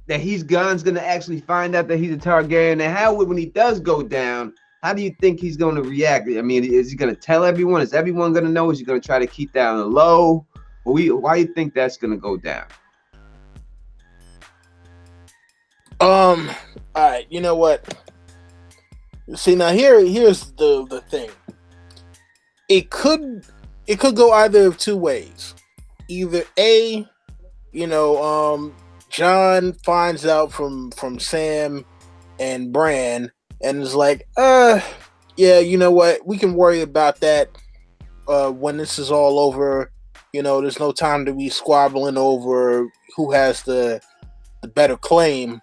that Gon's gonna actually find out that he's a Targaryen, and how when he does go down, how do you think he's gonna react? I mean, is he gonna tell everyone? Is everyone gonna know? Is he gonna try to keep that on the low? Why do you think that's gonna go down? All right, you know what? See, now here's the thing. It could go either of two ways. Either A, John finds out from Sam and Bran and is like, yeah, you know what? We can worry about that when this is all over. There's no time to be squabbling over who has the better claim.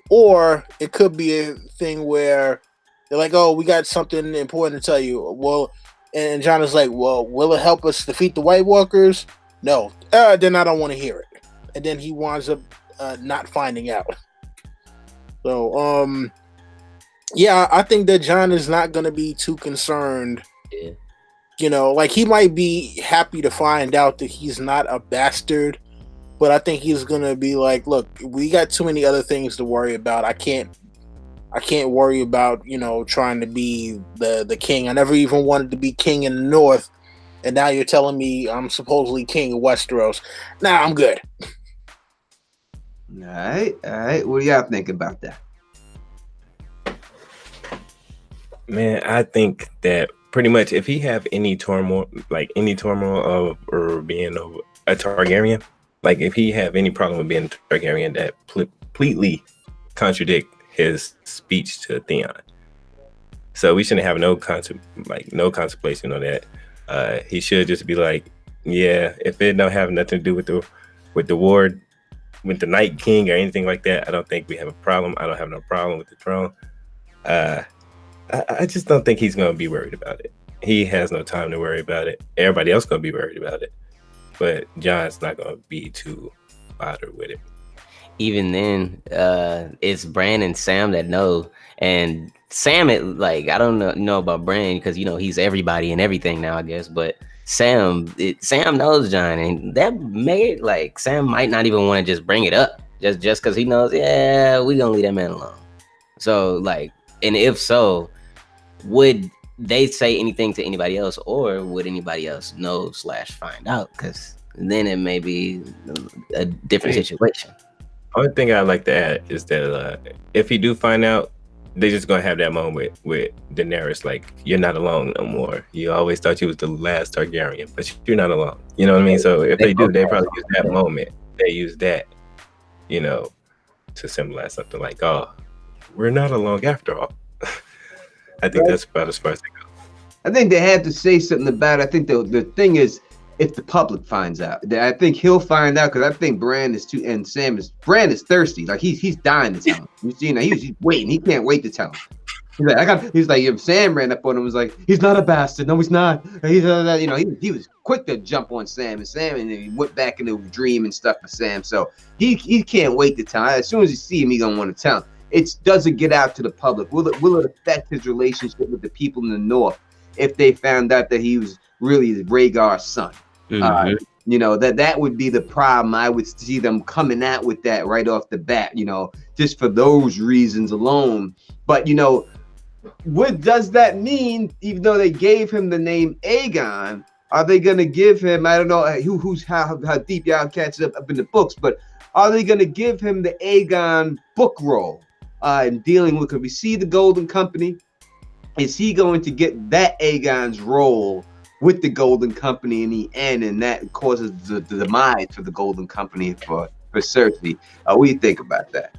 Or it could be a thing where they're like, oh, we got something important to tell you. Well, and John is like, well, will it help us defeat the White Walkers? No. Then I don't want to hear it. And then he winds up not finding out. So, yeah, I think that John is not going to be too concerned. Yeah. Like he might be happy to find out that he's not a bastard. But I think he's gonna be like, look, we got too many other things to worry about. I can't worry about, trying to be the king. I never even wanted to be king in the North, and now you're telling me I'm supposedly king of Westeros. Nah, I'm good. All right. What do y'all think about that? Man, I think that pretty much if he have any turmoil of or being a Targaryen. Like, if he have any problem with being a Targaryen, that completely contradict his speech to Theon. So we shouldn't have no contemplation on that. He should just be like, yeah, if it don't have nothing to do with the ward, with the Night King or anything like that, I don't think we have a problem. I don't have no problem with the throne. I just don't think he's going to be worried about it. He has no time to worry about it. Everybody else going to be worried about it. But John's not going to be too bothered with it. Even then, it's Bran and Sam that know. And Sam, I don't know about Bran because, he's everybody and everything now, I guess. But Sam knows John. And that made, Sam might not even want to just bring it up. Just because he knows, yeah, we're going to leave that man alone. So, and if so, would they say anything to anybody else, or would anybody else know / find out? Because then it may be a different situation. Only thing I'd like to add is that if he do find out, they're just gonna have that moment with Daenerys, like, you're not alone no more. You always thought you was the last Targaryen, but you're not alone. You know what I mean? So if they do, they probably use that moment. They use that, to symbolize something like, oh, we're not alone after all. I think that's about as far as they go. I think they had to say something about it. I think the thing is, if the public finds out, I think he'll find out, because I think Bran is too, and Bran is thirsty. Like he's dying to tell him. You see, he's waiting. He can't wait to tell him. He's like, if Sam ran up on him, was like, he's not a bastard. No, he's not. He's he was quick to jump on Sam, and he went back into a dream and stuff for Sam. So he can't wait to tell him. As soon as you see him, he's gonna want to tell him. It doesn't get out to the public. Will it affect his relationship with the people in the North if they found out that he was really Rhaegar's son? Mm-hmm. That would be the problem. I would see them coming out with that right off the bat, just for those reasons alone. But, what does that mean? Even though they gave him the name Aegon, are they going to give him, I don't know how deep y'all catch up in the books, but are they going to give him the Aegon book role in dealing with, because we see the Golden Company. Is he going to get that Aegon's role with the Golden Company in the end, and that causes the demise for the Golden Company for Cersei? What do you think about that?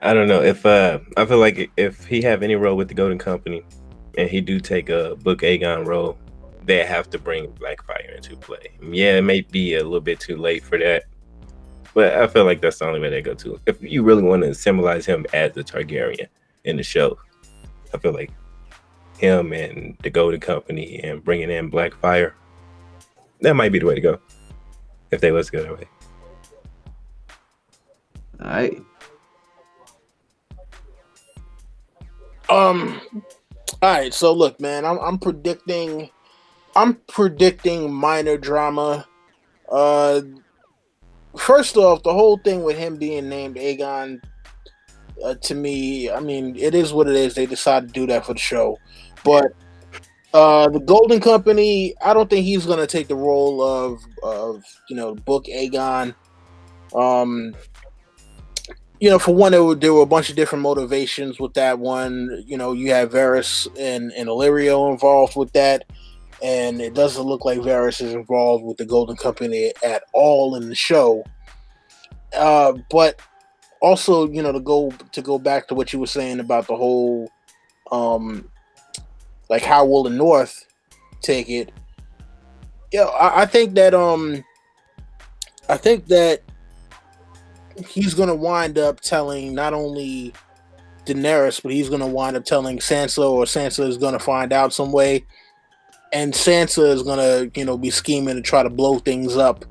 I don't know. If I feel like if he have any role with the Golden Company, and he do take a Book Aegon role, they have to bring Blackfire into play. Yeah, it may be a little bit too late for that, but I feel like that's the only way they go to. If you really want to symbolize him as the Targaryen in the show, I feel like him and the Golden Company and bringing in Blackfire, that might be the way to go, if they was to go that way. All right. All right. So look, man, I'm predicting minor drama. first off, the whole thing with him being named Aegon, to me, I mean, it is what it is. They decided to do that for the show, but the Golden Company, I don't think he's gonna take the role of book Aegon. For one, there were a bunch of different motivations with that one. You have Varys and Illyrio involved with that, and it doesn't look like Varys is involved with the Golden Company at all in the show. But also, to go back to what you were saying about the whole, like how will the North take it? I think that he's gonna wind up telling not only Daenerys, but he's gonna wind up telling Sansa, or Sansa is gonna find out some way, and Sansa is gonna be scheming to try to blow things up.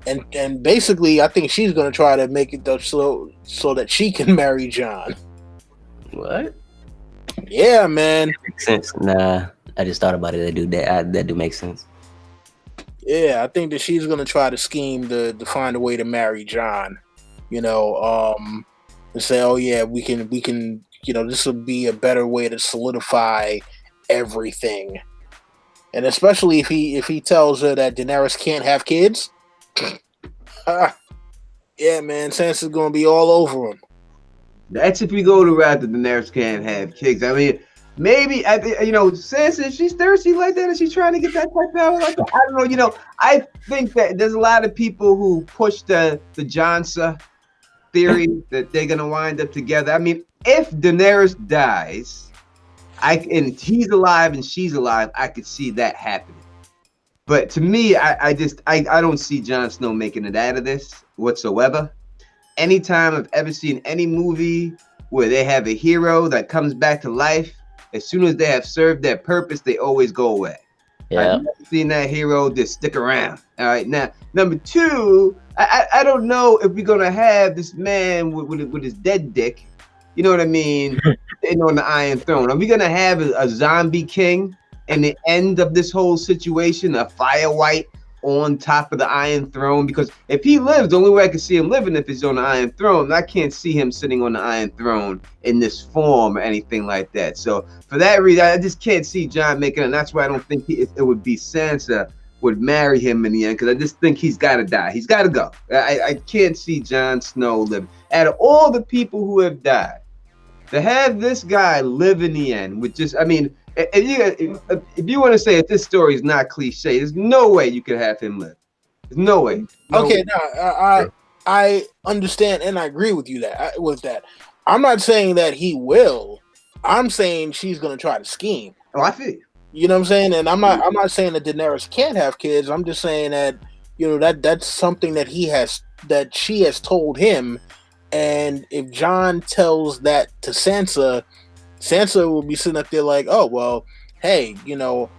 And basically, I think she's gonna try to make it so that she can marry Jon. What? Yeah, man. That makes sense. Nah, I just thought about it. That do make sense. Yeah, I think that she's gonna try to scheme to find a way to marry Jon, and say, oh yeah, we can, this will be a better way to solidify everything, and especially if he tells her that Daenerys can't have kids, yeah, man, Sansa's gonna be all over him. That's if we go to route that Daenerys can't have kids. I mean, maybe Sansa, she's thirsty like that, and she's trying to get that type of power like that. I don't know. I think that there's a lot of people who push the Sansa theory that they're gonna wind up together. I mean, if Daenerys dies, and he's alive and she's alive, I could see that happening. But to me, I don't see Jon Snow making it out of this whatsoever. Anytime I've ever seen any movie where they have a hero that comes back to life, as soon as they have served their purpose, they always go away. Yeah. I've never seen that hero just stick around. All right. Now, number two, I don't know if we're gonna have this man with his dead dick, you know what I mean, sitting on the Iron Throne. Are we gonna have a zombie king in the end of this whole situation, a fire white on top of the Iron Throne? Because if he lives, the only way I can see him living if he's on the Iron Throne. I can't see him sitting on the Iron Throne in this form or anything like that. So for that reason, I just can't see Jon making it. And that's why I don't think it would be Sansa would marry him in the end, because I just think he's got to die. He's got to go. I can't see Jon Snow living. Out of all the people who have died, to have this guy live in the end with just, I mean, if you want to say that this story is not cliche, there's no way you could have him live. There's no way. Okay, no, I understand and I agree with you with that. I'm not saying that he will. I'm saying she's going to try to scheme. Oh, I feel you. You know what I'm saying? And I'm not saying that Daenerys can't have kids. I'm just saying that that's something that she has told him. And if Jon tells that to Sansa, Sansa will be sitting up there like, oh well, hey, she'll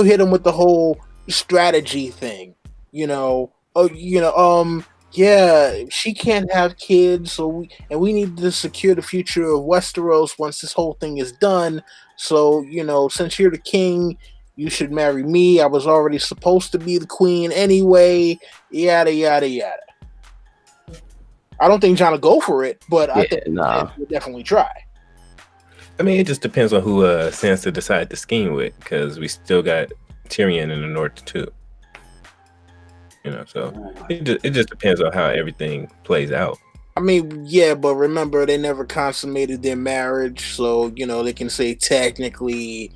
hit him with the whole strategy thing, yeah, she can't have kids, so we need to secure the future of Westeros once this whole thing is done. So, since you're the king, you should marry me. I was already supposed to be the queen anyway, yada yada yada. I don't think Jon will go for it, but I think he'll definitely try. I mean, it just depends on who Sansa decide to scheme with, because we still got Tyrion in the north too. So it just depends on how everything plays out. I mean, yeah, but remember, they never consummated their marriage, so they can say technically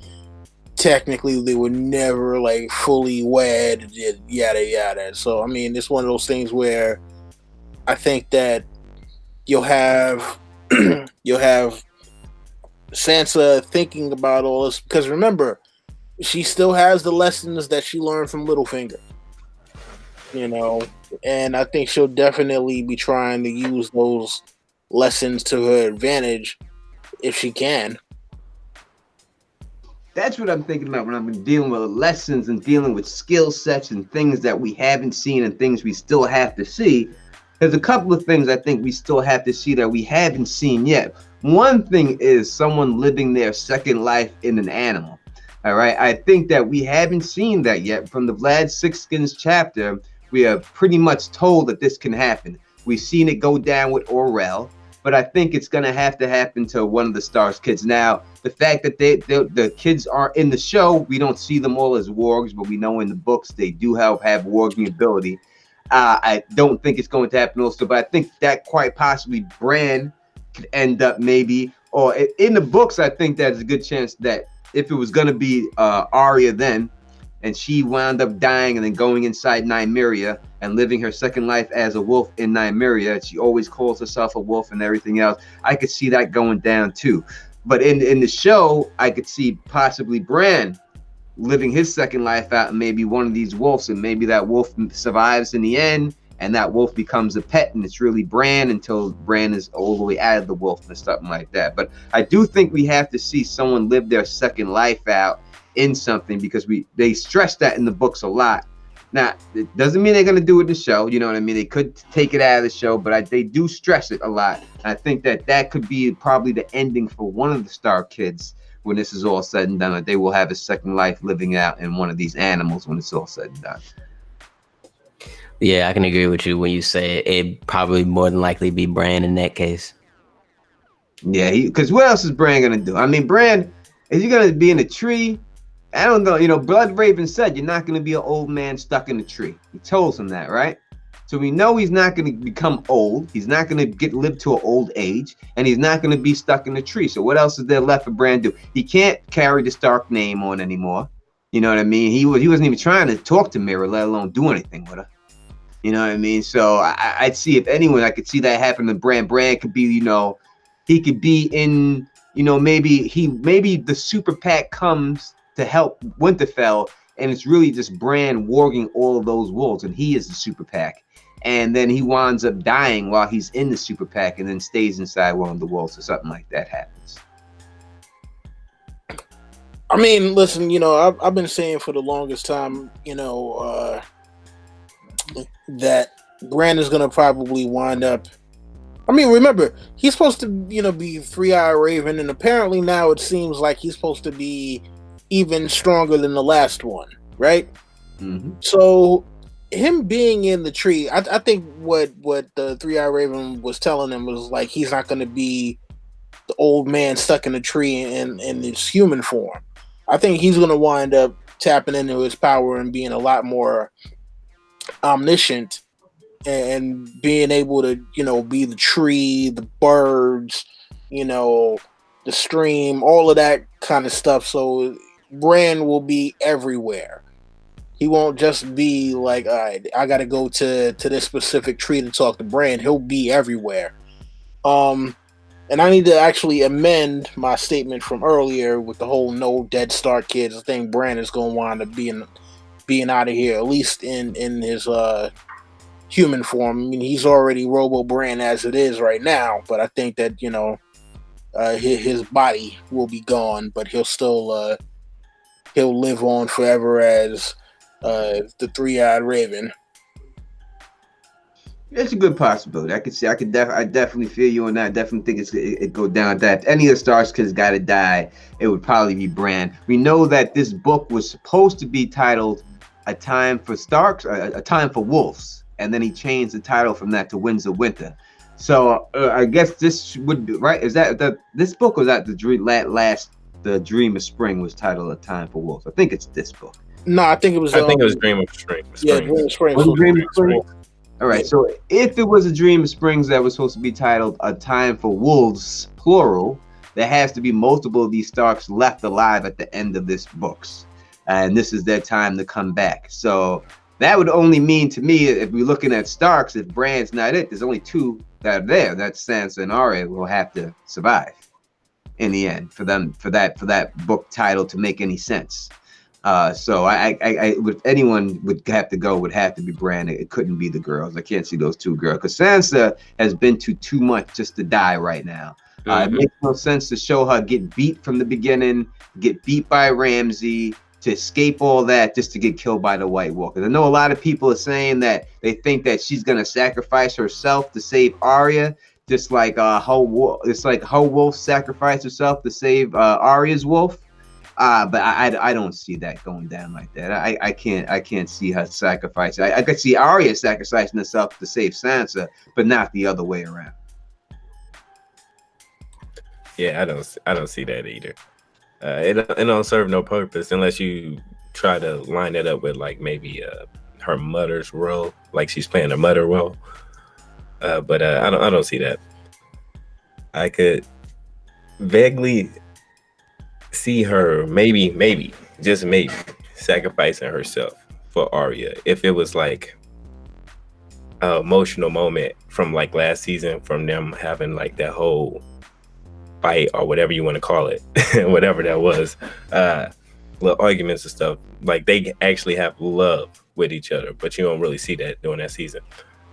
they were never like fully wed, yada yada. So I mean, it's one of those things where I think that you'll have Sansa thinking about all this, because remember, she still has the lessons that she learned from Littlefinger, and I think she'll definitely be trying to use those lessons to her advantage if she can. That's what I'm thinking about when I've been dealing with lessons and dealing with skill sets and things that we haven't seen and things we still have to see. There's a couple of things I think we still have to see that we haven't seen yet. One thing is someone living their second life in an animal. All right. I think that we haven't seen that yet. From the Vlad Sixskins chapter, we are pretty much told that this can happen. We've seen it go down with Orell, but I think it's going to happen to one of the Stark's kids. Now, the fact that the kids are in the show, we don't see them all as wargs, but we know in the books they do have warging ability. I don't think it's going to happen also, but I think that quite possibly Bran could end up maybe, or in the books, I think there's a good chance that if it was going to be Arya then, and she wound up dying and then going inside Nymeria and living her second life as a wolf in Nymeria, she always calls herself a wolf and everything else. I could see that going down too. But in the show, I could see possibly Bran living his second life out and maybe one of these wolves, and maybe that wolf survives in the end and that wolf becomes a pet and it's really Bran until Bran is all the way out of the wolf or something like that. But I do think we have to see someone live their second life out in something, because they stress that in the books a lot. Now, it doesn't mean they're going to do it in the show, you know what I mean? They could take it out of the show, but they do stress it a lot. And I think that could be probably the ending for one of the Stark kids when this is all said and done, that they will have a second life living out in one of these animals when it's all said and done. Yeah, I can agree with you when you say it probably more than likely be Bran in that case. Yeah, because what else is Bran going to do? I mean, Bran, is he going to be in a tree? I don't know. You know, Blood Raven said you're not going to be an old man stuck in a tree. He told him that, right? So we know he's not going to become old. He's not going to live to an old age, and he's not going to be stuck in a tree. So what else is there left for Bran to do? He can't carry the Stark name on anymore. You know what I mean? He wasn't even trying to talk to Mira, let alone do anything with her. You know what I mean? So I'd see, if anyone, I could see that happen to Bran. Bran could be, you know, he could be in, you know, maybe the super PAC comes to help Winterfell, and it's really just Bran warging all of those wolves, and he is the super PAC. And then he winds up dying while he's in the super PAC, and then stays inside one of the wolves, or something like that happens. I mean, listen, you know, I've been saying for the longest time, you know, that Bran is going to probably wind up. I mean, remember, he's supposed to, you know, be Three-Eyed Raven, and apparently now it seems like he's supposed to be even stronger than the last one, right? Mm-hmm. So him being in the tree, I think what the Three-Eyed Raven was telling him was like, he's not going to be the old man stuck in a tree in his human form. I think he's going to wind up tapping into his power and being a lot more omniscient and being able to, you know, be the tree, the birds, you know, the stream, all of that kind of stuff. So Bran will be everywhere. He won't just be like, all right, I got to go to this specific tree to talk to Bran. He'll be everywhere. And I need to actually amend my statement from earlier with the whole no dead Stark kids. I think Bran is going to wind up being out of here, at least in his human form. I mean, he's already Robo Bran as it is right now, but I think that, you know, his body will be gone, but he'll still he'll live on forever as the Three-Eyed Raven. It's a good possibility. I definitely feel you on that. I definitely think it go down that if any of the Starks kids got to die, it would probably be Bran. We know that this book was supposed to be titled A Time for Starks, A Time for Wolves, and then he changed the title from that to Winds of Winter. So I guess this would be right. Is that this book, was that the Dream of Spring was titled A Time for Wolves? I think it's this book. No, I think it was. I think it was Dream of Spring. Yeah, Dream of Spring. Dream of Spring. All right, so if it was a Dream of Springs that was supposed to be titled A Time for Wolves, plural, there has to be multiple of these Starks left alive at the end of this books. And this is their time to come back. So that would only mean to me, if we're looking at Starks, if Bran's not it, there's only two that are there. That's Sansa and Arya will have to survive in the end for that book title to make any sense. So I would, anyone would have to be Bran. It couldn't be the girls. I can't see those two girls because Sansa has been too much just to die right now. It makes no sense to show her get beat from the beginning, get beat by Ramsay, to escape all that just to get killed by the White Walkers. I know a lot of people are saying that they think that she's gonna sacrifice herself to save Arya, just like her wolf sacrificed herself to save Arya's wolf. But I don't see that going down like that. I can't see her sacrificing. I could see Arya sacrificing herself to save Sansa, but not the other way around. Yeah, I don't see that either. It don't serve no purpose unless you try to line it up with like maybe her mother's role, like she's playing her mother role. But I don't see that. I could vaguely see her maybe just maybe sacrificing herself for Arya if it was like an emotional moment from like last season, from them having like that whole fight or whatever you want to call it, whatever that was, little arguments and stuff. Like they actually have love with each other, but you don't really see that during that season.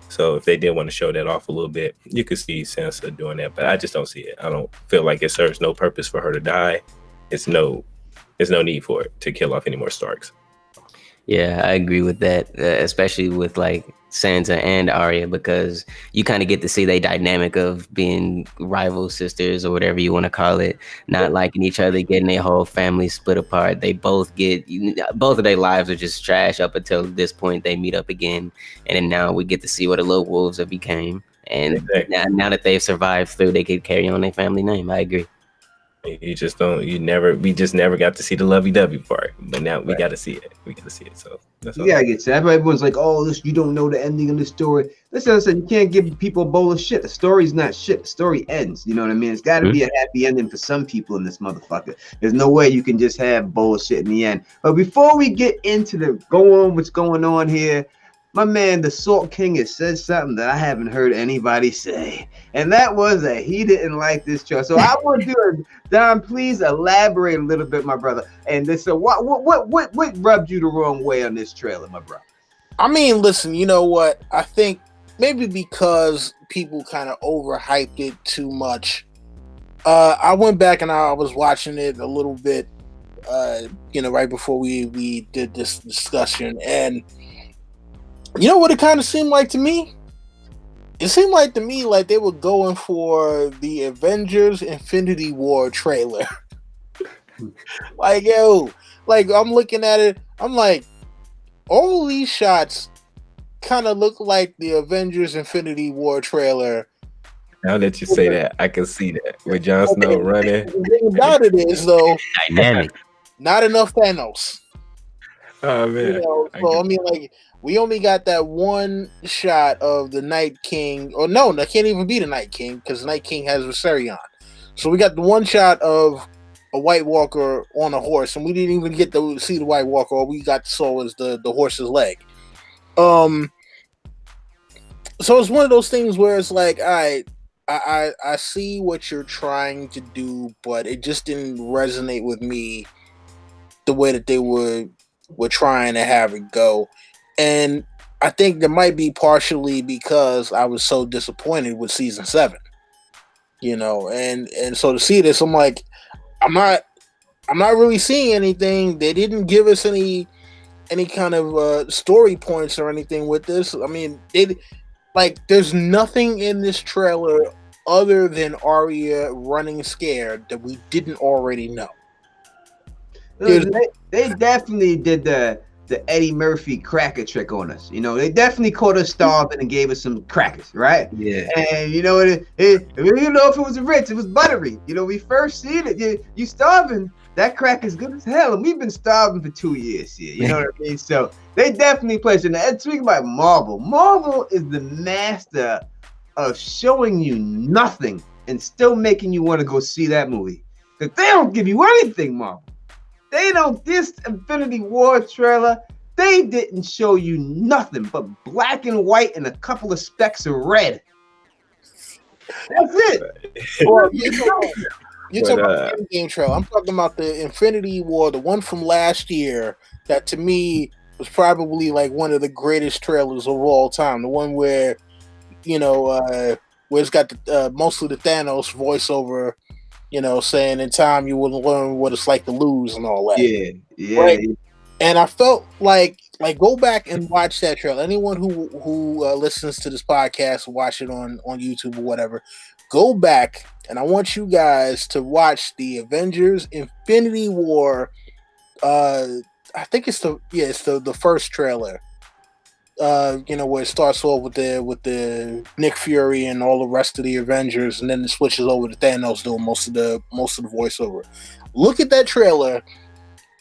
So if they did want to show that off a little bit, you could see Sansa doing that, but I just don't see it. I don't feel like it serves no purpose for her to die. There's no need for it to kill off any more Starks. Yeah, I agree with that, especially with like Sansa and Arya, because you kind of get to see their dynamic of being rival sisters or whatever you want to call it, not liking each other, getting their whole family split apart. They both of their lives are just trash up until this point. They meet up again, and then now we get to see what the little wolves have became. And Exactly. now that they've survived through, they could carry on their family name. I agree. We just never got to see the lovey-dovey part, but now we got to see it. So that's all. Yeah, I get that. Everyone's like, "Oh, this you don't know the ending of the story." Listen, I said you can't give people a bowl of shit. The story's not shit. The story ends. You know what I mean? It's got to be a happy ending for some people in this motherfucker. There's no way you can just have bullshit in the end. But before we get into what's going on here, my man, the Salt King, has said something that I haven't heard anybody say, and that was that he didn't like this trailer. So I want to Don, please elaborate a little bit, my brother. And this, so what rubbed you the wrong way on this trailer, my brother? I mean, listen, you know what? I think maybe because people kind of overhyped it too much. I went back and I was watching it a little bit, right before we did this discussion, and you know what it kind of seemed like to me? It seemed like to me like they were going for the Avengers Infinity War trailer. Like, yo, like I'm looking at it, I'm like, all these shots kind of look like the Avengers Infinity War trailer. Now that you say that, I can see that with Jon Snow running. The thing about it is, though, Dynamic. not enough Thanos. Oh man! I mean, like, we only got that one shot of the Night King. Or no, that can't even be the Night King because the Night King has Viserion. So we got the one shot of a White Walker on a horse, and we didn't even get to see the White Walker. All we got to saw was the horse's leg. So it's one of those things where it's like, all right, I see what you're trying to do, but it just didn't resonate with me the way that they were trying to have it go. And I think that might be partially because I was so disappointed with season 7, and so to see this, I'm like, I'm not really seeing anything. They didn't give us any kind of story points or anything with this. I mean, there's nothing in this trailer other than Arya running scared that we didn't already know. They definitely did the Eddie Murphy cracker trick on us. They definitely caught us starving and gave us some crackers, right? Yeah. And you know if it was rich, it was buttery. We first seen it. You starving. That crack is good as hell, and we've been starving for 2 years here. You know what I mean? So they definitely played. And speaking about Marvel, Marvel is the master of showing you nothing and still making you want to go see that movie. Because they don't give you anything, Marvel. This Infinity War trailer, they didn't show you nothing but black and white and a couple of specks of red. That's it. Well, you're talking about the game trailer. I'm talking about the Infinity War, the one from last year that to me was probably like one of the greatest trailers of all time. The one where, where it's got mostly the Thanos voiceover, saying in time you will learn what it's like to lose and all that. Yeah. Right? And I felt like go back and watch that trailer. Anyone who listens to this podcast, watch it on YouTube or whatever, go back and I want you guys to watch the Avengers Infinity War. I think it's the first trailer. Where it starts off with the Nick Fury and all the rest of the Avengers, and then it switches over to Thanos doing most of the voiceover. Look at that trailer,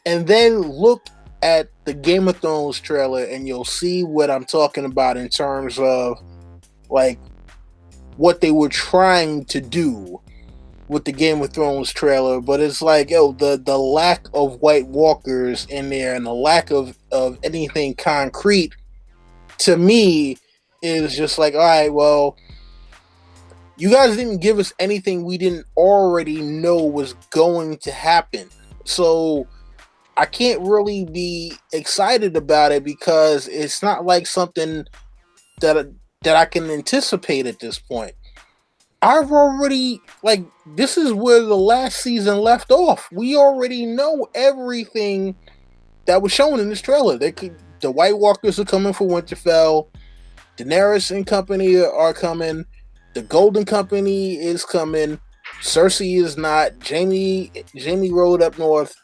and then look at the Game of Thrones trailer, and you'll see what I'm talking about in terms of like what they were trying to do with the Game of Thrones trailer. But it's like, the lack of White Walkers in there and the lack of anything concrete, to me, is just like, all right, well, you guys didn't give us anything we didn't already know was going to happen. So I can't really be excited about it because it's not like something that I can anticipate at this point. I've already, this is where the last season left off. We already know everything that was shown in this trailer. The White Walkers are coming for Winterfell. Daenerys and company are coming. The Golden Company is coming. Cersei is not. Jamie rode up north.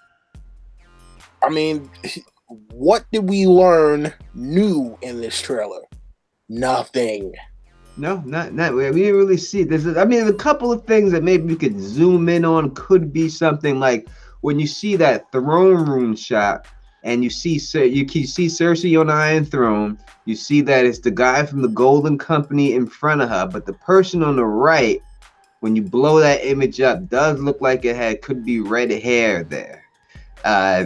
I mean, what did we learn new in this trailer? Nothing. No, not we didn't really see this. I mean, a couple of things that maybe we could zoom in on could be something like when you see that throne room shot and you see Cersei on the Iron Throne. You see that it's the guy from the Golden Company in front of her, but the person on the right, when you blow that image up, does look like could be red hair there.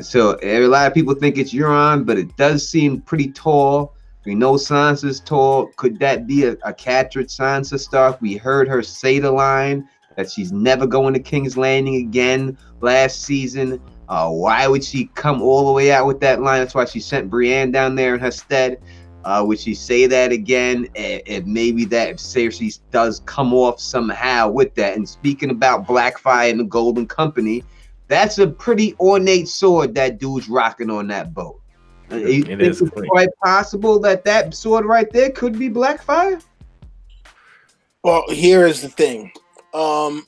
So a lot of people think it's Euron, but it does seem pretty tall. We know Sansa's tall. Could that be a Catrid Sansa Stark? We heard her say the line that she's never going to King's Landing again last season. Why would she come all the way out with that line? That's why she sent Brienne down there in her stead. Would she say that again? And maybe that if Cersei does come off somehow with that. And speaking about Blackfire and the Golden Company, that's a pretty ornate sword that dude's rocking on that boat. You think it's quite possible that sword right there could be Blackfire? Well, here is the thing. For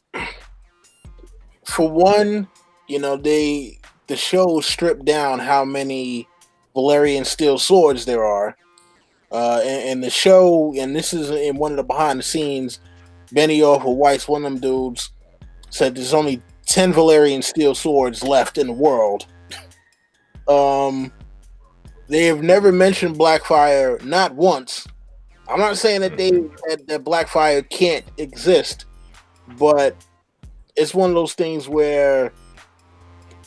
one, the show stripped down how many Valyrian steel swords there are. And the show, and this is in one of the behind the scenes, Benioff or Weiss, one of them dudes, said there's only 10 Valyrian steel swords left in the world. They have never mentioned Blackfire, not once. I'm not saying that that Blackfire can't exist, but it's one of those things where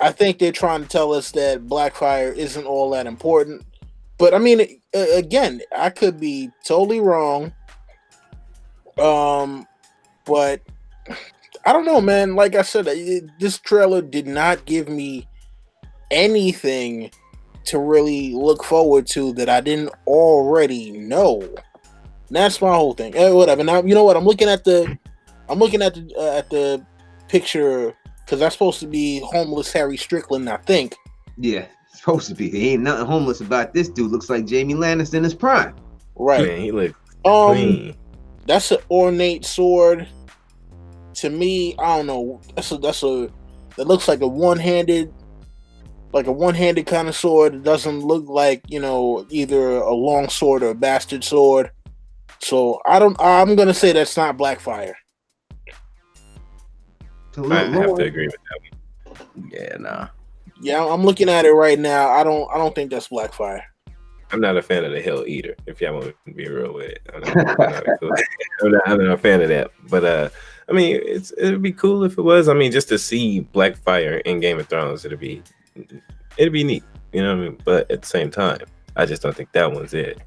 I think they're trying to tell us that Blackfire isn't all that important. But I mean, again, I could be totally wrong. But I don't know, man. Like I said, this trailer did not give me anything to really look forward to that I didn't already know. And that's my whole thing. Whatever. Now, you know what? I'm looking at the picture because that's supposed to be homeless Harry Strickland, I think. Yeah, it's supposed to be. He ain't nothing homeless about this dude. Looks like Jaime Lannister in his prime. Right. Man, he looks clean. That's an ornate sword. To me, I don't know. That looks like a one-handed kind of sword. It doesn't look like, either a long sword or a bastard sword. So I'm gonna say that's not Blackfire. I have to agree with that one. Yeah, nah. Yeah, I'm looking at it right now. I don't think that's Blackfire. I'm not a fan of the Hell Eater, if y'all want to be real with it. I'm not a fan of that. But I mean, it'd be cool if it was. I mean, just to see Blackfire in Game of Thrones, it'd be neat. You know what I mean? But at the same time, I just don't think that one's it.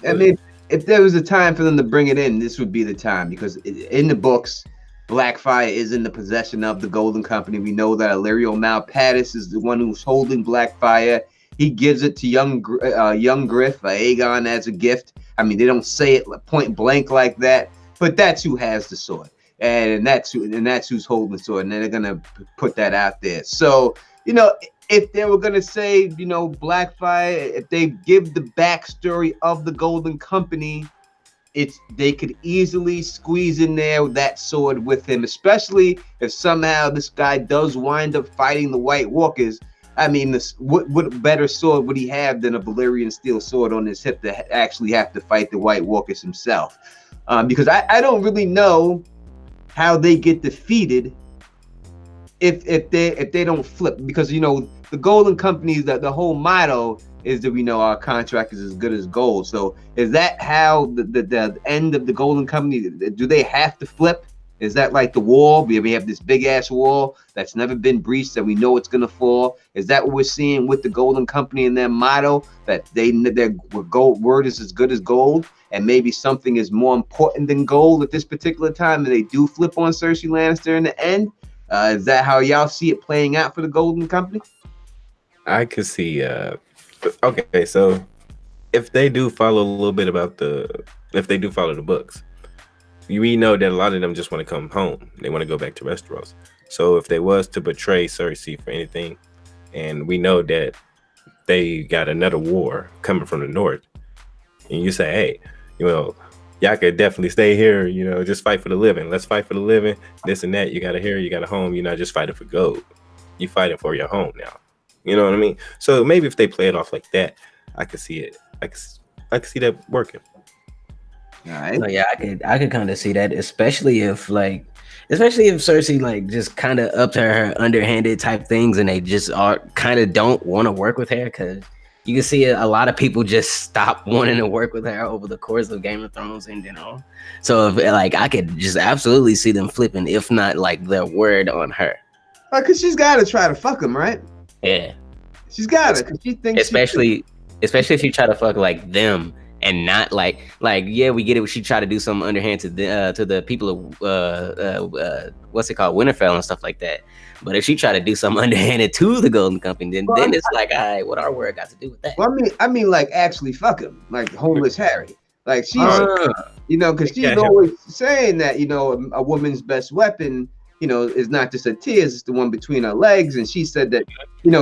I mean, if there was a time for them to bring it in, this would be the time, because in the books, Blackfire is in the possession of the Golden Company. We know that Illyrio Malpatis is the one who's holding Blackfire. He gives it to young Griff, Aegon, as a gift. I mean, they don't say it point blank like that, but that's who has the sword, and that's who's holding the sword, and they're gonna put that out there. So, if they were gonna say, Blackfire, if they give the backstory of the Golden Company, they could easily squeeze in there with that sword with him, especially if somehow this guy does wind up fighting the White Walkers. I mean, what better sword would he have than a Valyrian steel sword on his hip to actually have to fight the White Walkers himself? Because I don't really know how they get defeated if they don't flip, because the Golden Company, the whole motto is that we know our contract is as good as gold. So is that how the end of the Golden Company? Do they have to flip? Is that like the wall? We have this big ass wall that's never been breached and we know it's gonna fall. Is that what we're seeing with the Golden Company and their motto, that their gold word is as good as gold, and maybe something is more important than gold at this particular time, and they do flip on Cersei Lannister in the end? Is that how y'all see it playing out for the Golden Company? I could see. Okay, so if they do follow a little bit if they do follow the books, we know that a lot of them just want to come home. They want to go back to Westeros. So if they was to betray Cersei for anything, and we know that they got another war coming from the north, and you say, hey, y'all could definitely stay here, just fight for the living. Let's fight for the living, this and that. You got a here, you got a home. You're not just fighting for gold. You fighting for your home now. You know what I mean? So maybe if they play it off like that, I could see it. I could see that working. All right. So yeah, I could kind of see that, especially if Cersei like just kind of up to her underhanded type things, and they just are kind of don't want to work with her, because you can see a lot of people just stop wanting to work with her over the course of Game of Thrones in general. So if like I could just absolutely see them flipping, if not like their word on her. Because she's got to try to fuck him, right? Yeah, she's got to, because she thinks especially if you try to fuck like them. And not like yeah, we get it. She tried to do some underhand to the people of what's it called, Winterfell and stuff like that. But if she tried to do something underhanded to the Golden Company, then it's like, all right, what our word got to do with that? Well, I mean, like actually fuck him, like homeless Harry. Like she's, because she's always saying that a woman's best weapon, is not just her tears, it's the one between her legs. And she said that,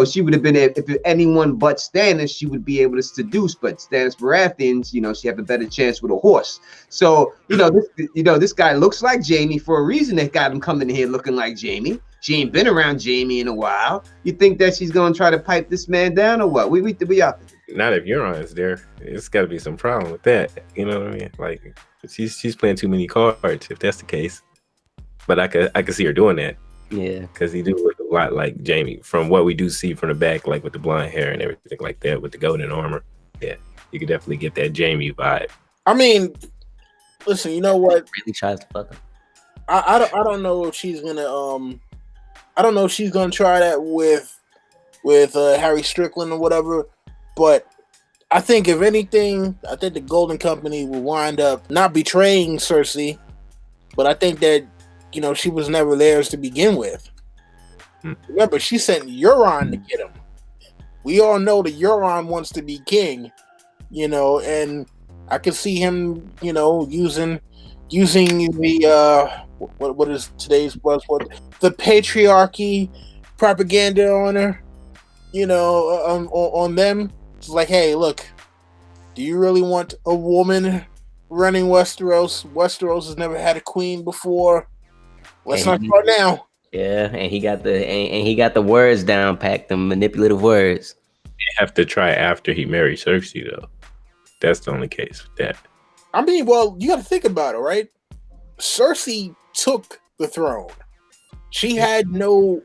she would have been, if anyone but Stannis, she would be able to seduce, but Stannis Baratheons, she have a better chance with a horse. So, this guy looks like Jaime for a reason. They got him coming in here looking like Jaime. She ain't been around Jaime in a while. You think that she's going to try to pipe this man down or what? We out. Not if Euron is there. It's got to be some problem with that. You know what I mean? Like, she's playing too many cards if that's the case. But I could see her doing that. Yeah. Because he do look a lot like Jaime from what we do see from the back, like with the blonde hair and everything like that, with the golden armor. Yeah, you could definitely get that Jaime vibe. I mean, listen, you know what? Really tries to fuck him. I don't know if she's gonna I don't know if she's gonna try that with Harry Strickland or whatever. But I think if anything, I think the Golden Company will wind up not betraying Cersei, but I think that she was never theirs to begin with. Remember, she sent Euron to get him. We all know that Euron wants to be king, and I could see him, using the what is today's buzzword? The patriarchy propaganda on her, on them. It's like, hey, look, do you really want a woman running Westeros? Westeros has never had a queen before. Let's not start now. Yeah, and he got the words down packed, the manipulative words. You have to try after he married Cersei, though. That's the only case with that. I mean, well, you got to think about it, right? Cersei took the throne. She had no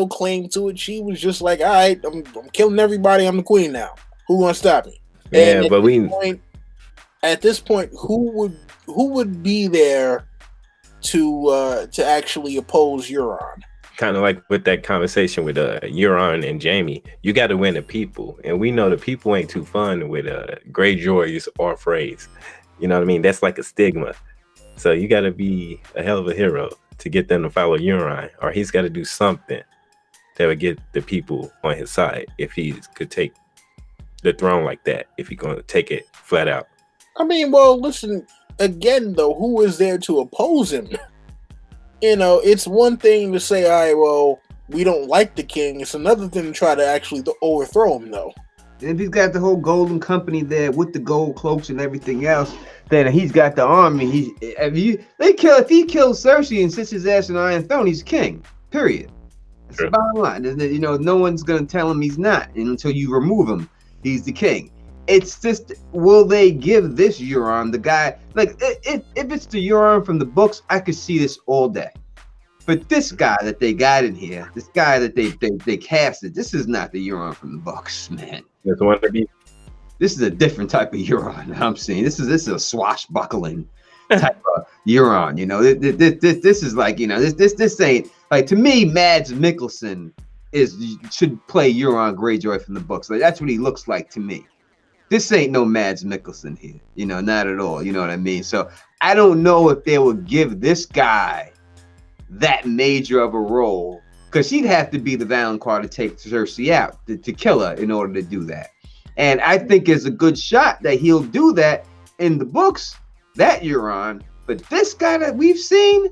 claim to it. She was just like, all right, I'm killing everybody. I'm the queen now. Who gonna stop me? Yeah, and at this point, who would be there to actually oppose Euron? Kind of like with that conversation with Euron and Jaime, you got to win the people, and we know the people ain't too fun with greyjoys or Freys. You know what I mean? That's like a stigma. So you got to be a hell of a hero to get them to follow Euron, or he's got to do something that would get the people on his side if he could take the throne like that. If he's going to take it flat out. I mean, well, listen. Again, though, who is there to oppose him? It's one thing to say, all right, well, we don't like the king. It's another thing to try to actually overthrow him, though. And if he's got the whole Golden Company there with the gold cloaks and everything else, then he's got the army. If he kills Cersei and sits his ass on the Iron Throne, he's king. Period. That's the bottom line. You know, no one's gonna tell him he's not, and until you remove him, he's the king. It's just, will they give this Euron, the guy, like, if it's the Euron from the books, I could see this all day. But this guy that they got in here, this guy that they casted, this is not the Euron from the books, man. That's one to be. This is a different type of Euron. I'm saying this is a swashbuckling type of Euron. You know, this is like, you know, this ain't like, to me, Mads Mikkelsen should play Euron Greyjoy from the books. Like, that's what he looks like to me. This ain't no Mads Mikkelsen here, you know, not at all. You know what I mean? So I don't know if they would give this guy that major of a role, because she'd have to be the Valancourt to take Cersei out, to kill her in order to do that. And I think it's a good shot that he'll do that in the books, that Euron. But this guy that we've seen,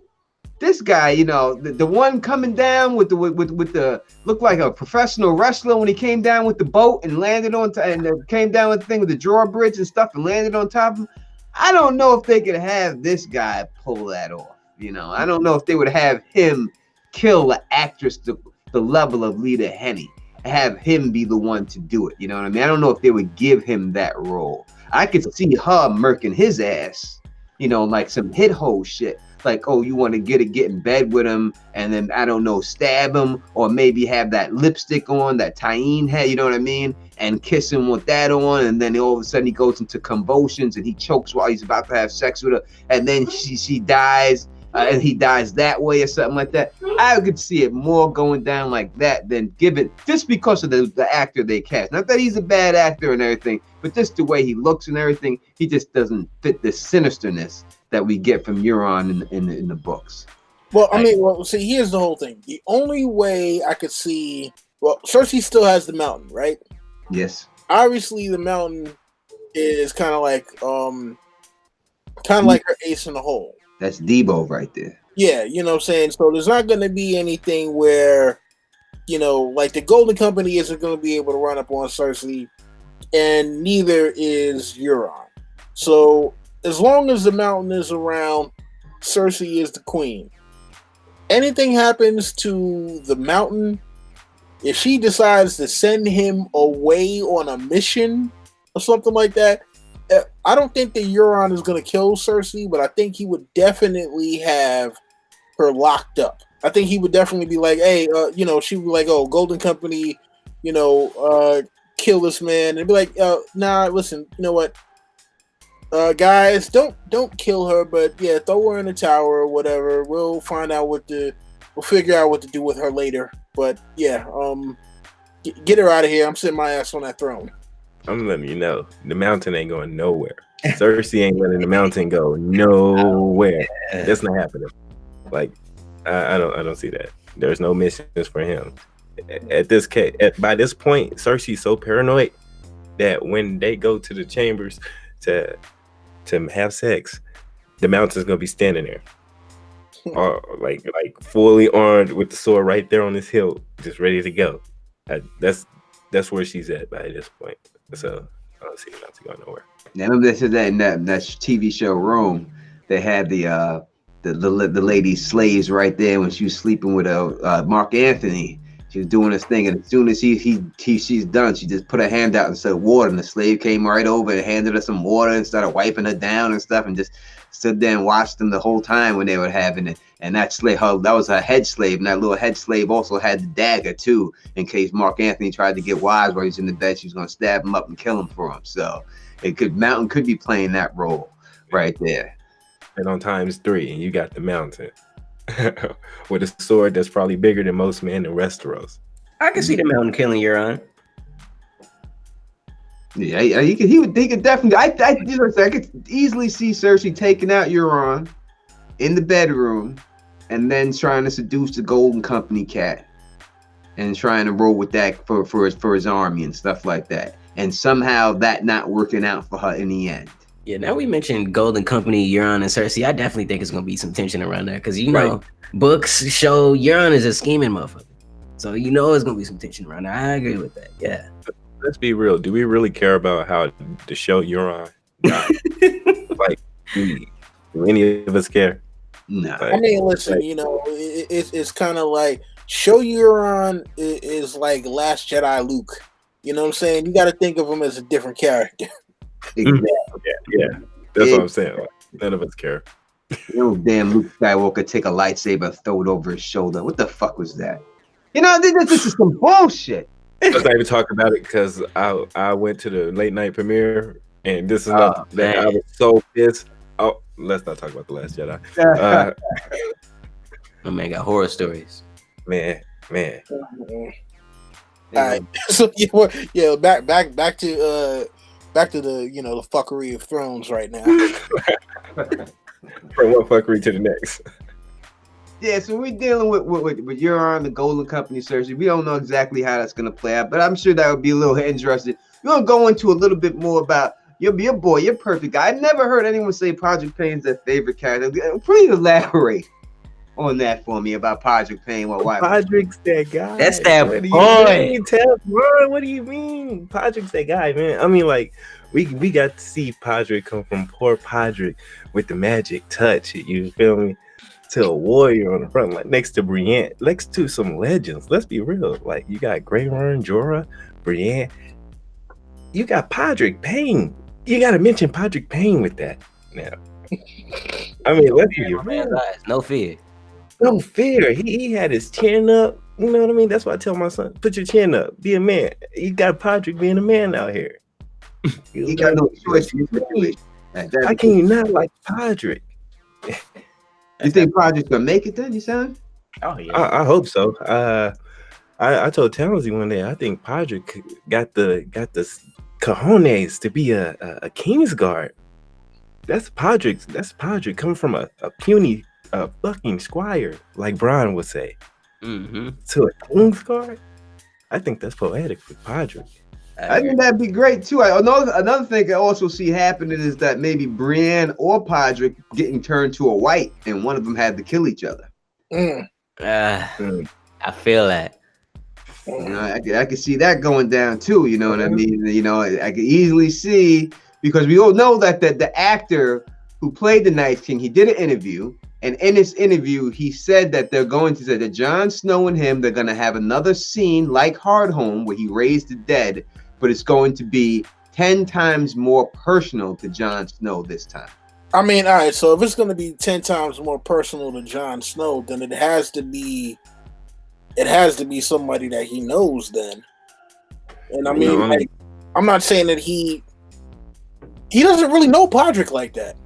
this guy, you know, the one coming down with the looked like a professional wrestler when he came down with the boat and landed on and came down with the thing with the drawbridge and stuff and landed on top of him. I don't know if they could have this guy pull that off. You know, I don't know if they would have him kill the actress the level of Lita Henny, have him be the one to do it. You know what I mean? I don't know if they would give him that role. I could see her murking his ass, you know, like some hit hole shit. Like, oh, you want to get in bed with him and then, I don't know, stab him, or maybe have that lipstick on, that Tyene head, you know what I mean? And kiss him with that on, and then all of a sudden he goes into convulsions and he chokes while he's about to have sex with her, and then she dies, and he dies that way or something like that. I could see it more going down like that than given, just because of the actor they cast. Not that he's a bad actor and everything, but just the way he looks and everything, he just doesn't fit the sinisterness that we get from Euron in the books. Well, I mean, see, here's the whole thing. The only way I could see, Cersei still has the mountain, right? Yes. Obviously, the mountain is kind of like her ace in the hole. That's Debo right there. Yeah, you know what I'm saying? So there's not going to be anything where, you know, like the Golden Company isn't going to be able to run up on Cersei, and neither is Euron. So as long as the mountain is around, Cersei is the queen. Anything happens to the mountain, if she decides to send him away on a mission or something like that, I don't think that Euron is going to kill Cersei, but I think he would definitely have her locked up. I think he would definitely be like, hey, you know, she would be like, oh, Golden Company, you know, kill this man. And be like, nah, listen, you know what? Guys, don't kill her, but yeah, throw her in the tower or whatever. We'll figure out what to do with her later. But yeah, get her out of here. I'm sitting my ass on that throne. I'm letting you know, the mountain ain't going nowhere. Cersei ain't letting the mountain go nowhere. That's not happening. Like, I don't see that. There's no missions for him. By this point, Cersei's so paranoid that when they go to the chambers to have sex, the mountain's gonna be standing there, like fully armed with the sword right there on his hilt, just ready to go. That's where she's at by this point. So I don't see the mountain going nowhere. Now, remember they said that in that TV show Rome, they had the lady slaves right there when she was sleeping with Mark Anthony. She was doing this thing, and as soon as she's done, she just put her hand out and said water, and the slave came right over and handed her some water and started wiping her down and stuff, and just stood there and watched them the whole time when they were having it. And that slave, that was her head slave, and that little head slave also had the dagger too, in case Mark Anthony tried to get wise while he's in the bed. She was going to stab him up and kill him for him. So Mountain could be playing that role right there. And on ×3, and you got the mountain with a sword that's probably bigger than most men in Westeros. I can see the mountain killing Euron. Yeah, he could definitely. I could easily see Cersei taking out Euron in the bedroom, and then trying to seduce the Golden Company cat, and trying to roll with that for his army and stuff like that, and somehow that not working out for her in the end. Yeah, now we mentioned Golden Company, Euron, and Cersei. I definitely think it's going to be some tension around that because, you know, books show Euron is a scheming motherfucker. So, you know, it's going to be some tension around that. I agree with that. Yeah. let's be real. Do we really care about how the show Euron died? Like, do any of us care? No. Like, I mean, listen, you know, it's kind of like show Euron is like Last Jedi Luke. You know what I'm saying? You got to think of him as a different character. Exactly. Yeah. That's what I'm saying. Like, none of us care. You know, damn Luke Skywalker take a lightsaber, throw it over his shoulder. What the fuck was that? You know, this is some bullshit. Let's not even talk about it because I went to the late night premiere and this is not that I was so pissed. Oh, let's not talk about The Last Jedi. My man got horror stories. Man. All right, so back to the the fuckery of Thrones right now. From one fuckery to the next. Yeah, so we're dealing with Euron, the Golden Company, Cersei. We don't know exactly how that's gonna play out, but I'm sure that would be a little interesting. We're gonna go into a little bit more about your boy, your perfect guy. I never heard anyone say Podrick Payne's their favorite character. Please elaborate on that for me about Podrick Payne. Podrick's that guy. That's that boy. What do you mean? Podrick's that guy, man. I mean, like, we got to see Podrick come from poor Podrick with the magic touch. You feel me? To a warrior on the front, like next to Brienne, next to some legends. Let's be real. Like, you got Euron, Jorah, Brienne. You got Podrick Payne. You got to mention Podrick Payne with that. Now, I mean, let's be real. No fear. No fear. He had his chin up. You know what I mean? That's why I tell my son, put your chin up. Be a man. You got Podrick being a man out here. He got no choice. How can you not like Podrick? You think Podrick's gonna make it then, you sound? Oh yeah. I hope so. I told Townsy one day, I think Podrick got the cojones to be a Kingsguard. That's Podrick coming from a puny fucking squire, like Brian would say. Mm-hmm. To a Kingsguard? I think that's poetic for Podrick. I think that'd be great too. Another thing I also see happening is that maybe Brienne or Podrick getting turned to a white, and one of them had to kill each other. I feel that. You know, I can see that going down too. You know what I mean? You know, I could easily see, because we all know that the actor who played the Night King, he did an interview, and in this interview, he said that they're going to say that Jon Snow and him, they're going to have another scene like Hardhome where he raised the dead, but it's going to be 10 times more personal to Jon Snow this time. I mean, all right, so if it's going to be 10 times more personal to Jon Snow, then it has to be somebody that he knows then. And I mean, like, I'm not saying that he doesn't really know Podrick like that.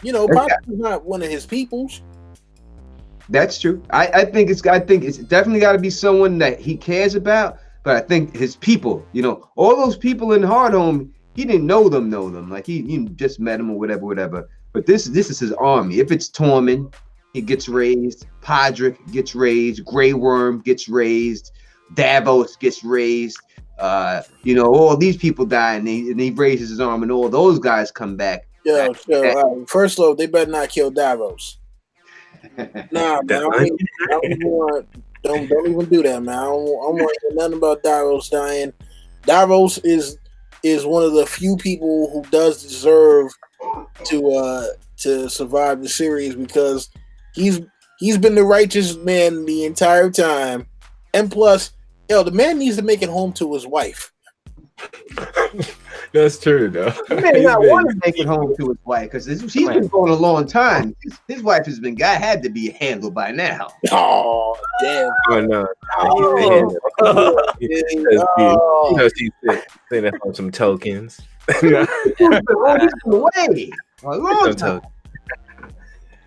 You know, Podrick is not one of his peoples. That's true. I think it's definitely got to be someone that he cares about. But I think his people, you know, all those people in Hardhome, he didn't know them. Like he just met them or whatever. But this is his army. If it's Tormund, he gets raised. Podrick gets raised. Grey Worm gets raised. Davos gets raised. You know, all these people die, and he raises his arm, and all those guys come back. First off, they better not kill Davos. Nah, man. Don't even do that, man. I don't want to hear nothing about Davos dying. Davos is one of the few people who does deserve to survive the series, because he's been the righteous man the entire time, and plus, the man needs to make it home to his wife. That's true, though. He may not want to make it home to his wife, because he's been going a long time. His wife had to be handled by now. Oh, damn. Oh, no. You know, she's sitting up on some tokens. Away. A long time.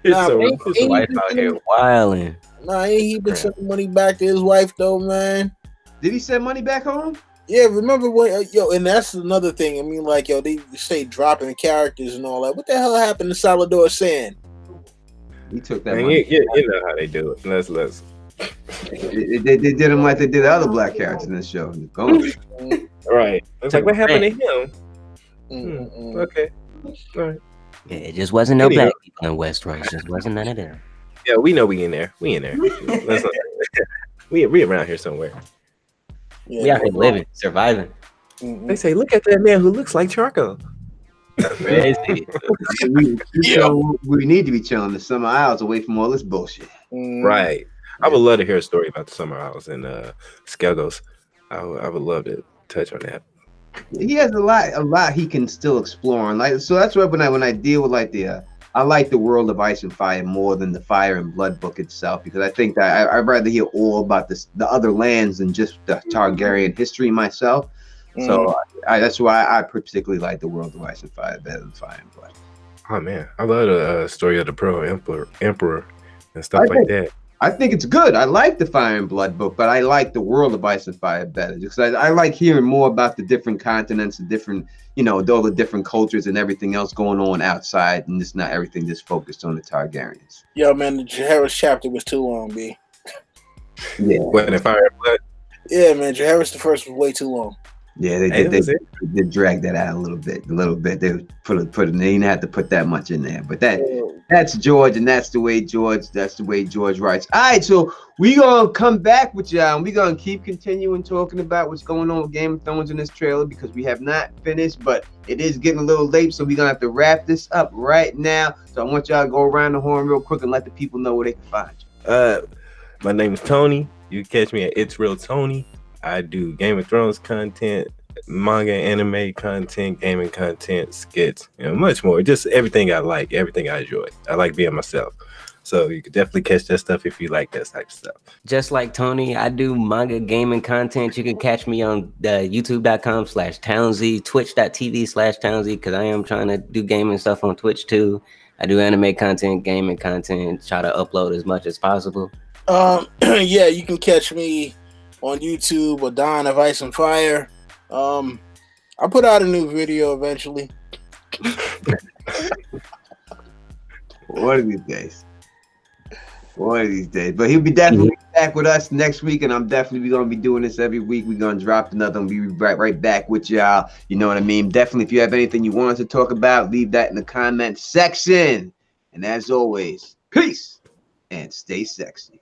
His wife out here wilding. Nah, ain't he been sending money back to his wife, though, man? Did he send money back home? Yeah, remember when, and that's another thing. I mean, like, they say dropping the characters and all that. What the hell happened to Salvador Sand? He took that money. money. You know how they do it. Let's. They did him like they did the other black characters in the show. Right. It's like, what happened to him? Okay. All right. Yeah, it just wasn't no black people in Westeros. It just wasn't none of them. Yeah, we know we in there. We around here somewhere. Yeah, we out here living, surviving. They say, look at that man who looks like charcoal. Crazy. We need to be chilling the summer isles away from all this bullshit. Right. I would love to hear a story about the summer house and Skelgos. I would love to touch on that. He has a lot he can still explore, and like so that's why when I deal with like I like the world of Ice and Fire more than the Fire and Blood book itself, because I think that I'd rather hear all about the other lands than just the Targaryen history myself. So that's why I particularly like the world of Ice and Fire better than Fire and Blood. Oh man, I love the story of the Pearl Emperor and stuff like that. I think it's good. I like the Fire and Blood book, but I like the world of Ice and Fire better because I like hearing more about the different continents, the different, all the different cultures and everything else going on outside, and just not everything just focused on the Targaryens. Yo, man, the Jaehaerys chapter was too long, B. Yeah. When the Fire and Blood? Yeah, man, Jaehaerys the first was way too long. Yeah, they dragged that out a little bit. They put it. They didn't have to put that much in there, but that's George, and that's the way George writes. All right, so we gonna come back with y'all, and we gonna keep continuing talking about what's going on with Game of Thrones in this trailer because we have not finished, but it is getting a little late, so we're gonna have to wrap this up right now. So I want y'all to go around the horn real quick and let the people know where they can find you. My name is Tony. You can catch me at It's Real Tony. I do Game of Thrones content, manga, anime content, gaming content, skits, and much more. Just everything I like, everything I enjoy. I like being myself. So you can definitely catch that stuff if you like that type of stuff. Just like Tony, I do manga gaming content. You can catch me on youtube.com/Townsy, twitch.tv/Townsy, because I am trying to do gaming stuff on Twitch too. I do anime content, gaming content, try to upload as much as possible. Yeah, you can catch me on YouTube or Dawn of Ice and Fire. I'll put out a new video eventually. One of these days. But he'll be definitely back with us next week, and I'm definitely going to be doing this every week. We're going to drop another one. We'll be right back with y'all. You know what I mean? Definitely, if you have anything you want us to talk about, leave that in the comment section. And as always, peace and stay sexy.